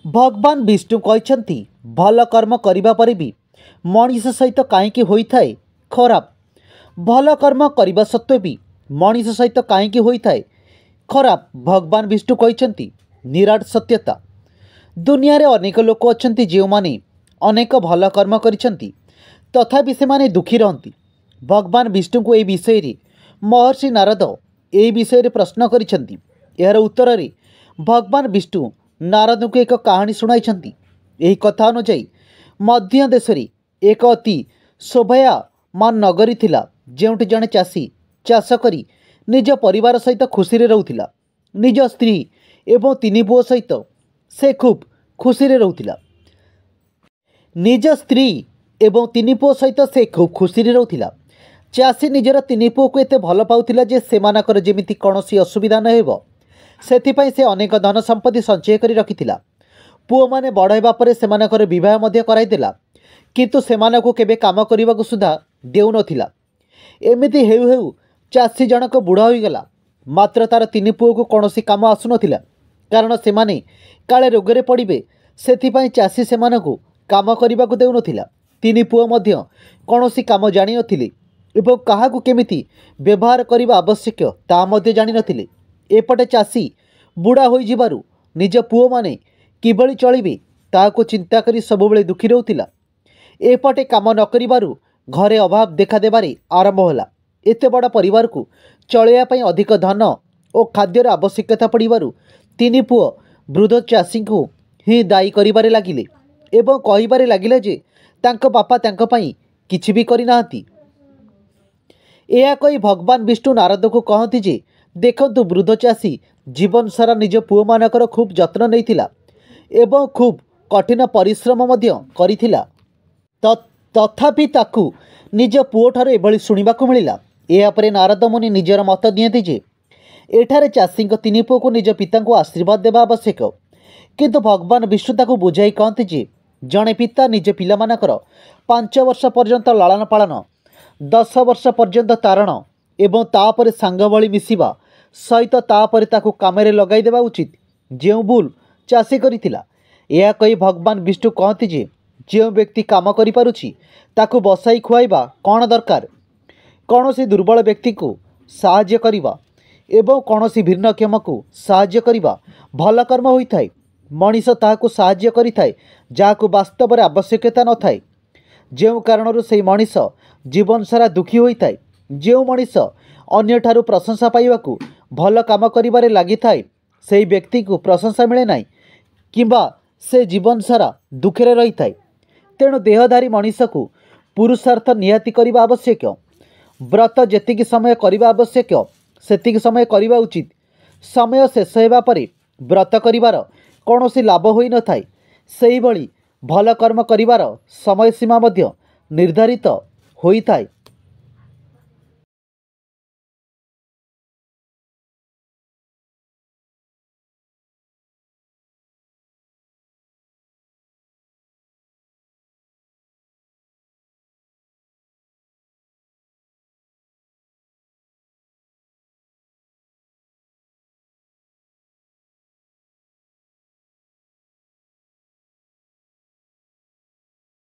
भगवान विष्णु कहते भल कर्म करने पर भी मनीष सहित कहीं होता है खराब। भल कर्म करने सत्वे भी मनीष सहित कहीं होता है खराब। भगवान विष्णु कहते निराट सत्यता। दुनिया रे अनेक लोक अच्छा जो माने अनेक भल कर्म करिसेंती तथापि से माने दुखी रहती। भगवान विष्णु को ए विषय रे महर्षि नारद ए विषय रे प्रश्न करिसेंती। यार उत्तर रे भगवान विष्णु नारद को एक कहानी शुणाई। यही कथा अनुଯାयी मध्य देश रे एक अति शोभायमान नगरी थिला जेउठी जड़े चाषी चाष करी निज परिवार सहित खुशी रहूला। निज स्त्री एवं तीन पुओ सहित से खूब खुशी रहूला। निज स्त्री एवं तीन पुओ सहित से खूब खुशी रहूला। चाषी निजर तीन पुओ को एते भल पाउथिला जे सेमानकर जेमिति कौनसी असुविधा न हेबो सेथिपाई से अनेक धन संपत्ति संचय करी रखिथिला। पुओ माने बड़ हेबा परे सेमानकर विवाह मध्य कराई देला किंतु सेमानकु केबे काम करिबाकु सुधा देउ नथिला। एमिति हेउ हेउ चाषी जनक बुढ़ा हो गला मात्र तार तीन पुओ को कौनसी काम आसु नथिला कारण सेमाने काले रोगरे पड़िबे सेथिपाई चाषी सेमानकु काम करिबाकु देउ नथिला। तीन पुओ मध्य कौनसी काम जानि नथिले एवं काहाकु केमिति व्यवहार करिबा आवश्यक ता मध्य जानि नथिले। एपटे चाषी बुढ़ा हो जिबारु निज पुओ माने किभଳି चलिबे ताहाको चिंता करी सबुबले दुखी रहउतिला। एपटे काम न करिबारु घरे अभाव देखा देबारे आरंभ होला। एते बड़ परिवार को चलैया पई अधिक धन और खाद्यर आवश्यकता पड़िबारु तीन पुओ वृद्ध चाषी को ही दायी करिबारे लागिले एवं कहिबारे लागिले जे तांको बापा तांको पई किछि भी करि नाहंती। एहा कहि भगवान विष्णु नारद को कहती जे देखंतु वृद्ध चाषी जीवन सारा निज पुओ मानकर खूब जत्न नैथिला एवं खूब कठिन परिश्रम मध्य करिथिला तथापि ताकू निज पुओ ठारो एभଳି शुणिबाकू मिलिला। एहा परे नारद मुनि निजर मत दियंती जे एठारे चाषी तीन पुओ को निज पिता को आशीर्वाद देवा आवश्यक किंतु भगवान विष्णु ताकू बुझाई कहते जे जड़े पिता निज पिलामानकर 5 वर्ष पर्यंत लालन पालन 10 वर्ष पर्यंत तारण एवं तापर सांग भली मिसिबा सहित तापर ताकू कामरे लगाई देवा उचित जो भूल चाषी करिथिला। यह कही भगवान विष्णु कहते जे जो व्यक्ति काम करि पारुछि ताकू बसाई खुआइबा कौन दरकार। कौनसी दुर्बल व्यक्ति को साहाय्य करिबा एवं कौनसी भिन्नक्षम को साहाय्य करिबा भल कर्म होइथाय। मनीष ताहाकू साहाय्य करिथाय जाहाकू वास्तव में आवश्यकता न थाए जो कारणरू से मनीष जीवन सारा दुखी होइथाय। जो मनीष अन्य ठारू प्रशंसा पाइबाकू भल काम करिबारे लागिथाय से व्यक्ति को प्रशंसा मिले नाही किंबा से जीवन सारा दुखे रही थाए। तेणु देहधारी मनीष को पुरुषार्थ निहाती करने आवश्यक। व्रत जेतिकी समय करने आवश्यक सेतिकी समय करने उचित। समय शेष होगा पर व्रत करिवार कौनसी लाभ होई न थाए। सेही भली भल कर्म करिवार समय सीमा मध्य निर्धारित होई थाए।